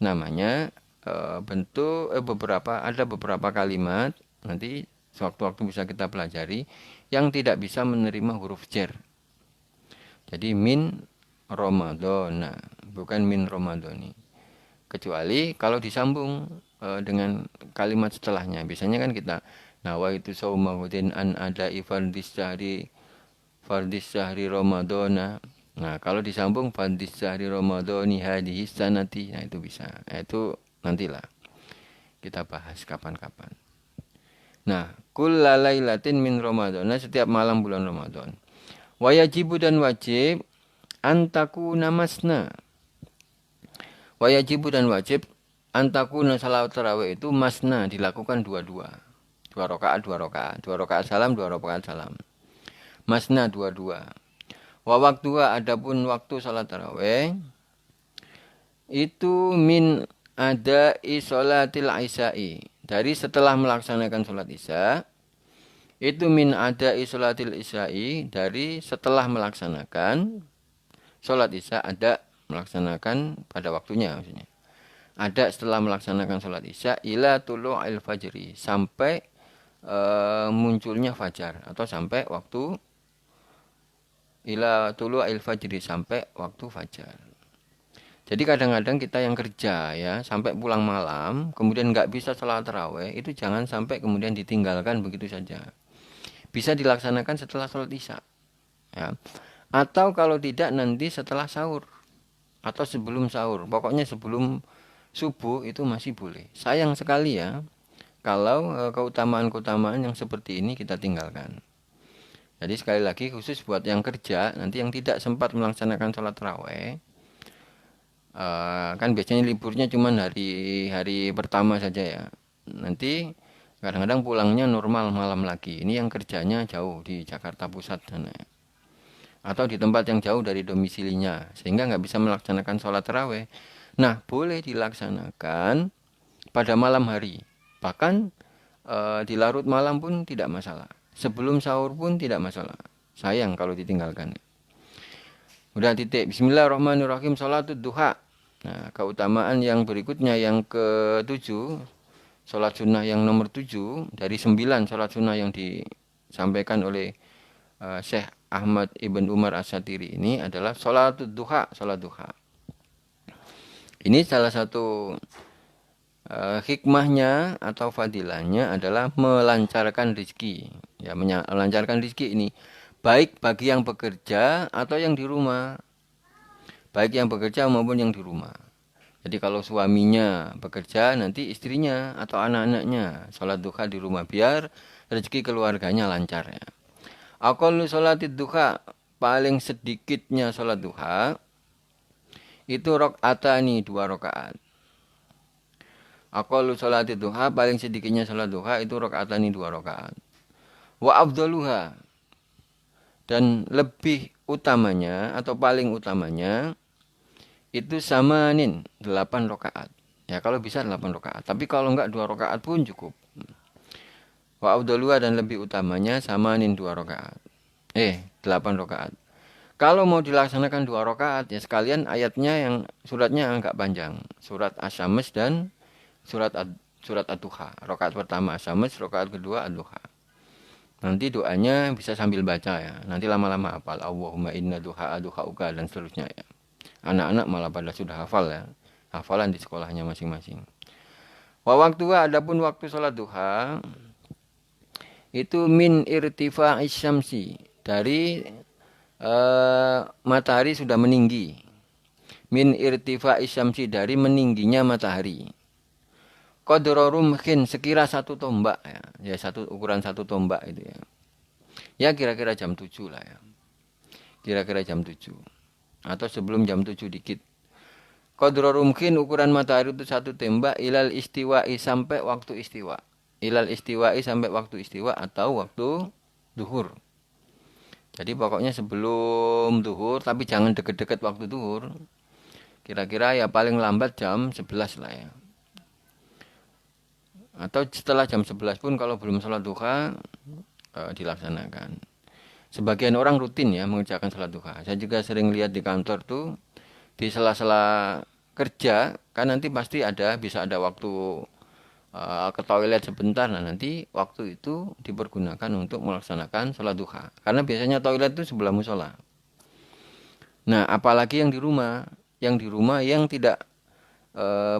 namanya ada beberapa kalimat, nanti sewaktu-waktu bisa kita pelajari, yang tidak bisa menerima huruf jar. Jadi min Ramadhana, bukan min Ramadhani. Kecuali kalau disambung dengan kalimat setelahnya. Biasanya kan kita nawaitu saumahudin an ada'i fardis syahri Ramadhana. Nah, kalau disambung fardis syahri Ramadhani hadhihi sanati, nah itu bisa. Itu nantilah kita bahas kapan-kapan. Nah, kullalailatin min Ramadhana, setiap malam bulan Ramadan. Wajibu dan wajib antakuna masna. Wajibu dan wajib antakuna salat tarawih itu masna, dilakukan dua-dua. 2 rakaat, 2 rakaat. 2 rakaat salam, 2 rakaat salam. Masna dua-dua. Wa waktuha, adapun waktu salat tarawih itu min ada'i sholatil isya'i, dari setelah melaksanakan sholat isya. Itu min ada'i sholatil isya'i, dari setelah melaksanakan sholat isya. Ada melaksanakan pada waktunya maksudnya. Ada setelah melaksanakan sholat isya ila tulu'il fajri, sampai munculnya fajar, atau sampai waktu ila tulu'il fajri, sampai waktu fajar. Jadi kadang-kadang kita yang kerja ya, sampai pulang malam, kemudian nggak bisa sholat tarawih, itu jangan sampai kemudian ditinggalkan begitu saja. Bisa dilaksanakan setelah sholat isya. Ya. Atau kalau tidak nanti setelah sahur. Atau sebelum sahur. Pokoknya sebelum subuh itu masih boleh. Sayang sekali ya, kalau keutamaan-keutamaan yang seperti ini kita tinggalkan. Jadi sekali lagi khusus buat yang kerja, nanti yang tidak sempat melaksanakan sholat tarawih, kan biasanya liburnya cuma hari pertama saja ya. Nanti kadang-kadang pulangnya normal malam lagi. Ini yang kerjanya jauh di Jakarta Pusat sana, atau di tempat yang jauh dari domisilinya, sehingga nggak bisa melaksanakan sholat tarawih. Nah, boleh dilaksanakan pada malam hari. Bahkan di larut malam pun tidak masalah. Sebelum sahur pun tidak masalah. Sayang kalau ditinggalkan. Udah titik. Bismillahirrahmanirrahim. Sholatud duha. Nah, keutamaan yang berikutnya yang ke-7, sholat sunnah yang nomor 7 dari 9 sholat sunnah yang disampaikan oleh Syekh Ahmad Ibn Umar As-Satiri ini adalah sholatud duha, sholat duha. Ini salah satu hikmahnya atau fadilahnya adalah melancarkan rezeki. Ya, melancarkan rezeki ini baik bagi yang bekerja atau yang di rumah. Baik yang bekerja maupun yang di rumah. Jadi kalau suaminya bekerja, nanti istrinya atau anak-anaknya sholat duha di rumah, biar rezeki keluarganya lancar ya. Aqallu sholatid duha, paling sedikitnya sholat duha itu rakaatani, 2 rakaat. Aqallu sholatid duha, paling sedikitnya sholat duha itu rakaatani, 2 rakaat. Wa afdaluha, dan lebih utamanya atau paling utamanya itu samanin 8 rakaat. Ya kalau bisa 8 rakaat. Tapi kalau enggak 2 rakaat pun cukup. Wa afdalua dan lebih utamanya samanin 2 rakaat. 8 rakaat. Kalau mau dilaksanakan 2 rakaat ya sekalian ayatnya yang suratnya agak panjang. Surat Asy-Syams dan surat Ad-Duha. Rakaat pertama Asy-Syams, rakaat kedua Ad-Duha. Nanti doanya bisa sambil baca ya. Nanti lama-lama hafal. Allahumma inna duha duhauka dan seterusnya ya. Anak-anak malah pada sudah hafal ya. Hafalan di sekolahnya masing-masing. Wa waktuha adapun waktu sholat duha itu min irtifa'is syamsi dari matahari sudah meninggi. Min irtifa'is syamsi dari meningginya matahari. Qadra rumhin sekira 1 tombak ya. Ya ukuran 1 tombak itu ya. Ya kira-kira jam 7 lah ya. Kira-kira jam 7. Atau sebelum jam 7 dikit. Qadra rumhin ukuran matahari itu 1 tembak ilal istiwa'i sampai waktu istiwa. Ilal istiwa'i sampai waktu istiwa atau waktu duhur. Jadi pokoknya sebelum duhur tapi jangan deket-deket waktu duhur. Kira-kira ya paling lambat jam 11 lah ya. Atau setelah jam 11 pun kalau belum sholat duha dilaksanakan. Sebagian orang rutin ya mengerjakan sholat duha. Saya juga sering lihat di kantor tuh di sela-sela kerja kan nanti pasti bisa ada waktu ke toilet sebentar. Nah nanti waktu itu dipergunakan untuk melaksanakan sholat duha. Karena biasanya toilet itu sebelah musola. Nah apalagi yang di rumah yang tidak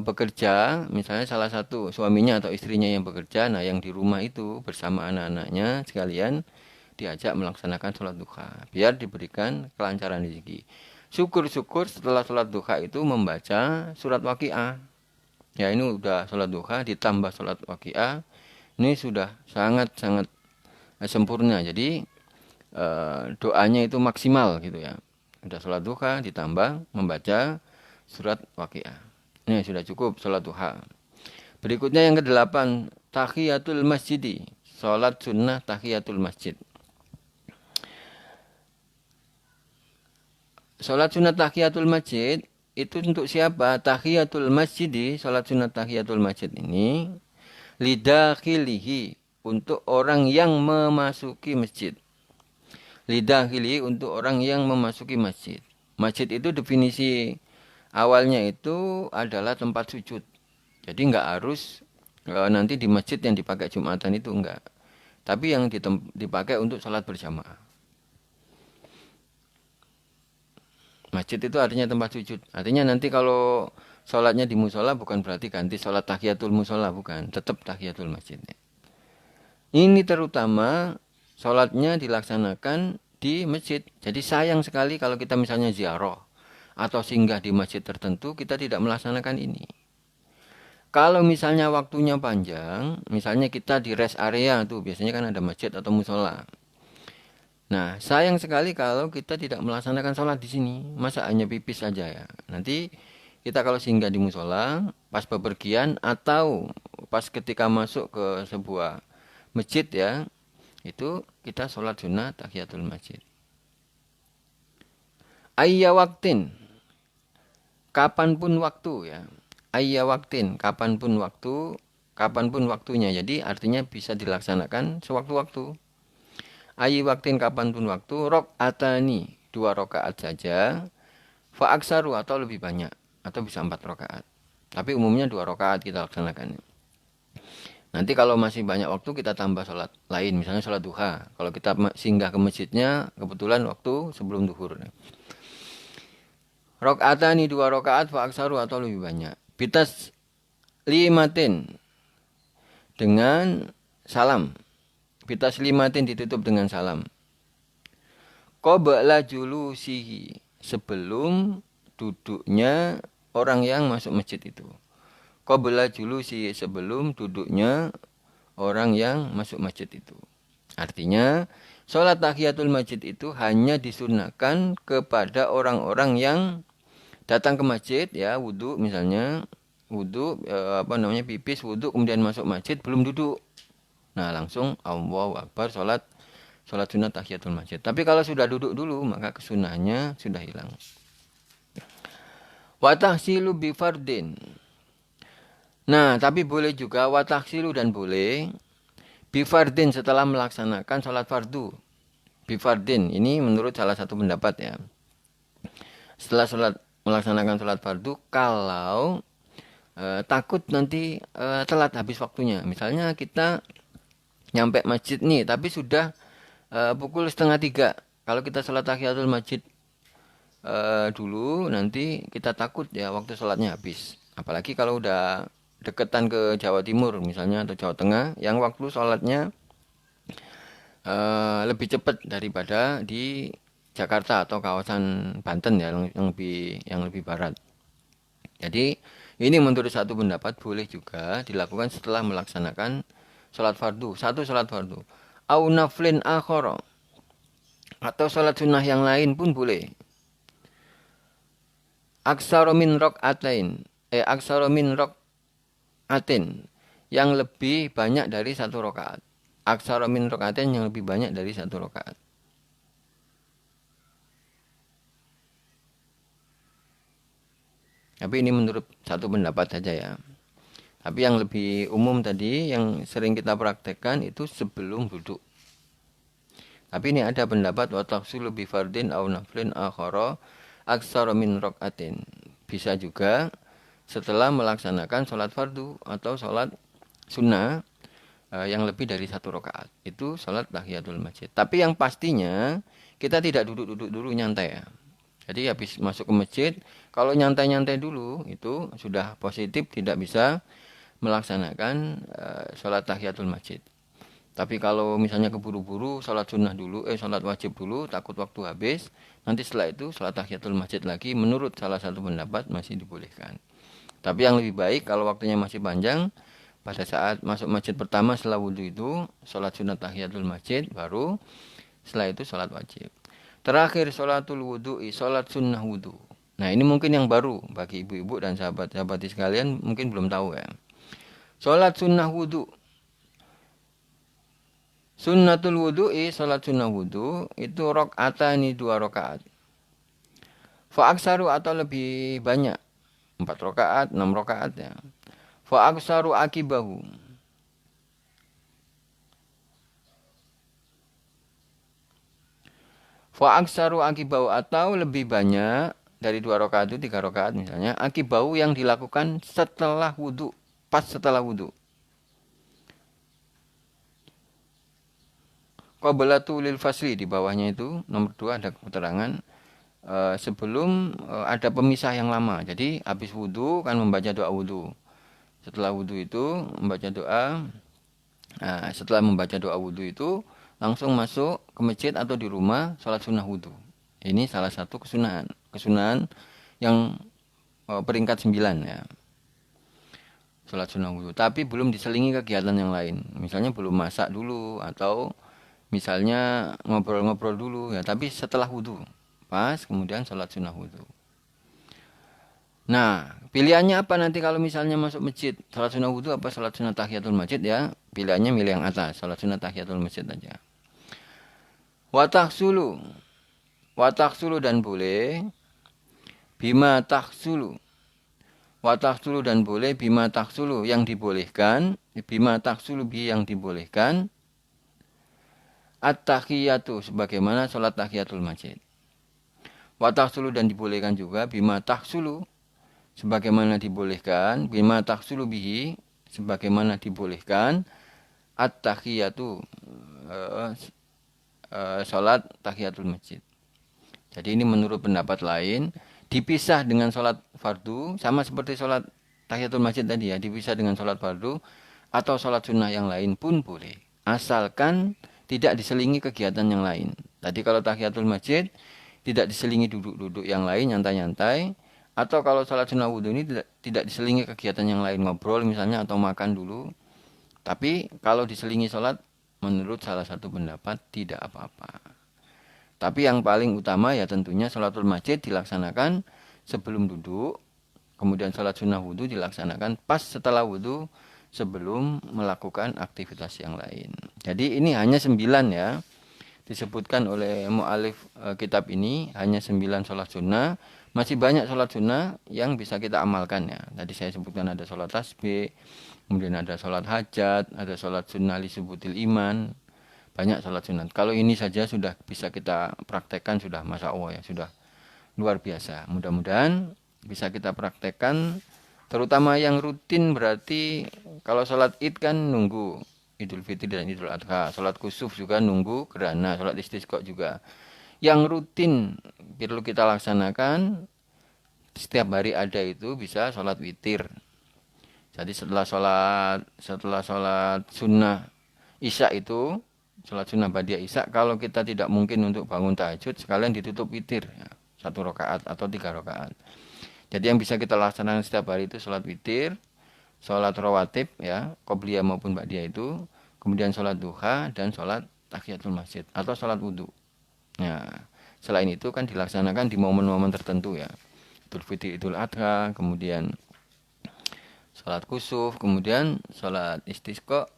bekerja, misalnya salah satu suaminya atau istrinya yang bekerja, nah yang di rumah itu bersama anak-anaknya sekalian diajak melaksanakan sholat duha, biar diberikan kelancaran rezeki. Syukur-syukur setelah sholat duha itu membaca surat Waqiah. Ya ini udah sholat duha ditambah sholat Waqiah, ini sudah sangat-sangat sempurna. Jadi doanya itu maksimal gitu ya. Udah sholat duha ditambah membaca surat Waqiah. Ini sudah cukup sholat duha. Berikutnya yang ke-8, tahiyatul masjidi. Sholat sunnah tahiyatul masjid. Sholat sunnah tahiyatul masjid itu untuk siapa? Tahiyatul masjidi, sholat sunnah tahiyatul masjid ini lidakhilihi, untuk orang yang memasuki masjid. Lidakhilihi, untuk orang yang memasuki masjid. Masjid itu definisi awalnya itu adalah tempat sujud. Jadi enggak harus nanti di masjid yang dipakai Jumatan itu enggak. Tapi yang dipakai untuk sholat berjamaah. Masjid itu artinya tempat sujud. Artinya nanti kalau sholatnya di musola bukan berarti ganti sholat tahiyatul musola, bukan. Tetap tahiyatul masjid. Ini terutama sholatnya dilaksanakan di masjid. Jadi sayang sekali kalau kita misalnya ziarah atau singgah di masjid tertentu, kita tidak melaksanakan ini. Kalau misalnya waktunya panjang, misalnya kita di rest area tuh, biasanya kan ada masjid atau musola. Nah, sayang sekali kalau kita tidak melaksanakan sholat di sini. Masa hanya pipis saja ya. Nanti kita kalau singgah di musola, pas bepergian atau pas ketika masuk ke sebuah masjid ya, itu kita sholat sunnah tahiyatul masjid. Ayya waktin, kapanpun waktu ya. Ayya waktin, kapanpun waktunya. Jadi artinya bisa dilaksanakan sewaktu-waktu. Ayyi waktin, kapanpun waktu. Rok'atani, 2 rakaat saja. Fa'aksaru, atau lebih banyak, atau bisa 4 rakaat. Tapi umumnya 2 rakaat kita laksanakan. Nanti kalau masih banyak waktu kita tambah sholat lain, misalnya sholat duha. Kalau kita singgah ke masjidnya kebetulan waktu sebelum duhur. Rok'atani, 2 rakaat, fa'aksaru, atau lebih banyak. Bitas limatin, dengan salam. Bitas limatin, ditutup dengan salam. Qabla julusihi, sebelum duduknya orang yang masuk masjid itu. Qabla julusihi, sebelum duduknya orang yang masuk masjid itu. Artinya sholat tahiyatul masjid itu hanya disunahkan kepada orang-orang yang datang ke masjid ya, wudhu misalnya, pipis, wudhu kemudian masuk masjid belum duduk. Nah langsung Allahu Akbar sholat sholat sunnah tahiyatul masjid. Tapi kalau sudah duduk dulu, maka kesunahannya sudah hilang. Wa tahsilu bi fardin. Nah, tapi boleh juga wa tahsilu dan boleh bi fardin setelah melaksanakan sholat fardu. Bi fardin, ini menurut salah satu pendapat ya. Setelah melaksanakan sholat fardu, kalau takut nanti telat habis waktunya. Misalnya kita nyampe masjid nih, tapi sudah pukul 2:30. Kalau kita sholat tahiyatul masjid dulu, nanti kita takut ya waktu sholatnya habis. Apalagi kalau udah deketan ke Jawa Timur misalnya atau Jawa Tengah, yang waktu sholatnya lebih cepat daripada di Jakarta atau kawasan Banten ya, yang lebih barat. Jadi ini menurut satu pendapat boleh juga dilakukan setelah melaksanakan sholat fardu. Satu sholat fardu. Au naflin akhara. Atau sholat sunnah yang lain pun boleh. Aksara min rok'atain. Aksara min rok'atin. Yang lebih banyak dari satu rakaat. Aksara min rok'atin yang lebih banyak dari satu rakaat. Tapi ini menurut satu pendapat saja ya. Tapi yang lebih umum tadi, yang sering kita praktekkan itu sebelum duduk. Tapi ini ada pendapat wa tafsilu bi fardin aw naflin akhara aktsara min raqatin. Bisa juga setelah melaksanakan sholat fardu atau sholat sunnah yang lebih dari satu rakaat. Itu sholat tahiyatul masjid. Tapi yang pastinya kita tidak duduk-duduk dulu, nyantai ya. Jadi habis masuk ke masjid, kalau nyantai-nyantai dulu itu sudah positif, tidak bisa melaksanakan sholat tahiyatul masjid. Tapi kalau misalnya keburu-buru, sholat sunnah dulu, sholat wajib dulu, takut waktu habis, nanti setelah itu sholat tahiyatul masjid lagi, menurut salah satu pendapat masih dibolehkan. Tapi yang lebih baik kalau waktunya masih panjang, pada saat masuk masjid pertama setelah wudhu itu, sholat sunnah tahiyatul masjid, baru setelah itu sholat wajib. Terakhir sholatul wudu'i, sholat sunnah wudhu. Nah ini mungkin yang baru bagi ibu-ibu dan sahabat-sahabat sekalian mungkin belum tahu ya. Sholat sunnah wudhu. Sunnatul wudu'i, sholat sunnah wudhu itu rok'atani 2 rakaat. Fa'aksaru atau lebih banyak 4 rakaat, 6 rakaat ya. Fa'aksaru akibahu. Fa'aksaru akibau atau lebih banyak dari 2 rakaat itu 3 rakaat misalnya. Akibau yang dilakukan setelah wudhu. Pas setelah wudhu. Qablatu lil fasli di bawahnya itu nomor 2 ada keterangan. Sebelum ada pemisah yang lama. Jadi habis wudhu kan membaca doa wudhu. Setelah wudhu itu membaca doa. Setelah membaca doa wudhu itu langsung masuk ke masjid atau di rumah sholat sunnah wudhu. Ini salah satu kesunahan. Kesunahan yang peringkat 9 ya. Sholat sunnah wudhu. Tapi belum diselingi kegiatan yang lain. Misalnya belum masak dulu atau misalnya ngobrol-ngobrol dulu ya. Tapi setelah wudhu. Pas kemudian sholat sunnah wudhu. Nah, pilihannya apa nanti kalau misalnya masuk masjid? Sholat sunnah wudhu apa sholat sunnah tahiyatul masjid ya? Pilihannya milih yang atas. Sholat sunnah tahiyatul masjid aja. Wataksulu dan boleh bima taksulu. Wataksulu dan boleh bima taksulu yang dibolehkan. Bima taksulu bi yang dibolehkan. At-tahiyatu sebagaimana sholat tahiyatul masjid. Wataksulu dan dibolehkan juga bima taksulu sebagaimana dibolehkan. Bima taksulu bihi sebagaimana dibolehkan. At-tahiyatu sholat tahiyatul masjid. Jadi ini menurut pendapat lain dipisah dengan sholat fardu sama seperti sholat tahiyatul masjid tadi ya, dipisah dengan sholat fardu atau sholat sunnah yang lain pun boleh asalkan tidak diselingi kegiatan yang lain. Tadi kalau tahiyatul masjid tidak diselingi duduk-duduk yang lain, nyantai-nyantai, atau kalau sholat sunnah wudhu ini tidak diselingi kegiatan yang lain, ngobrol misalnya atau makan dulu. Tapi kalau diselingi sholat menurut salah satu pendapat tidak apa-apa. Tapi yang paling utama ya tentunya sholatul masjid dilaksanakan sebelum duduk. Kemudian sholat sunnah wudhu dilaksanakan pas setelah wudhu sebelum melakukan aktivitas yang lain. Jadi ini hanya 9 ya. disebutkan oleh mu'alif kitab ini hanya 9 sholat sunnah. Masih banyak sholat sunnah yang bisa kita amalkan ya. Tadi saya sebutkan ada sholat tasbih, kemudian ada sholat hajat, ada sholat sunnah li subutil iman. Banyak sholat sunnah. Kalau ini saja sudah bisa kita praktekkan, sudah masya Allah ya, sudah luar biasa. Mudah-mudahan bisa kita praktekkan, terutama yang rutin. Berarti kalau sholat id kan nunggu Idul Fitri dan Idul Adha. Sholat kusuf juga nunggu gerhana. Sholat istisqa juga. Yang rutin perlu kita laksanakan setiap hari ada itu bisa sholat witir. Jadi setelah sholat sunnah isya itu, sholat sunnah ba'da isya, kalau kita tidak mungkin untuk bangun tahajud, sekalian ditutup witir ya, 1 rakaat atau 3 rakaat. Jadi yang bisa kita laksanakan setiap hari itu sholat witir, sholat rawatib ya, qobliyah maupun ba'diyah itu, kemudian sholat duha dan sholat tahiyatul masjid atau sholat wudhu. Nah, selain itu kan dilaksanakan di momen-momen tertentu ya, Idul Fitri, Idul Adha, kemudian sholat kusuf, kemudian sholat istisqa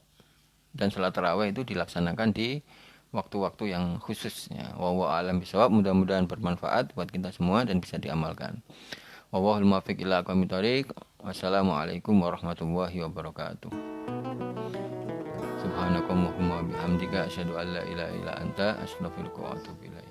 dan sholat tarawih itu dilaksanakan di waktu-waktu yang khusus ya. Wallahu a'lam bishawab. Mudah-mudahan bermanfaat buat kita semua dan bisa diamalkan. Wallahul muwaffiq ila aqwamit thoriq. Wassalamualaikum warahmatullahi wabarakatuh. Subhanakallahumma bihamdika asyhadu an la ilaha illa anta astaghfiruka wa atubu ilaik.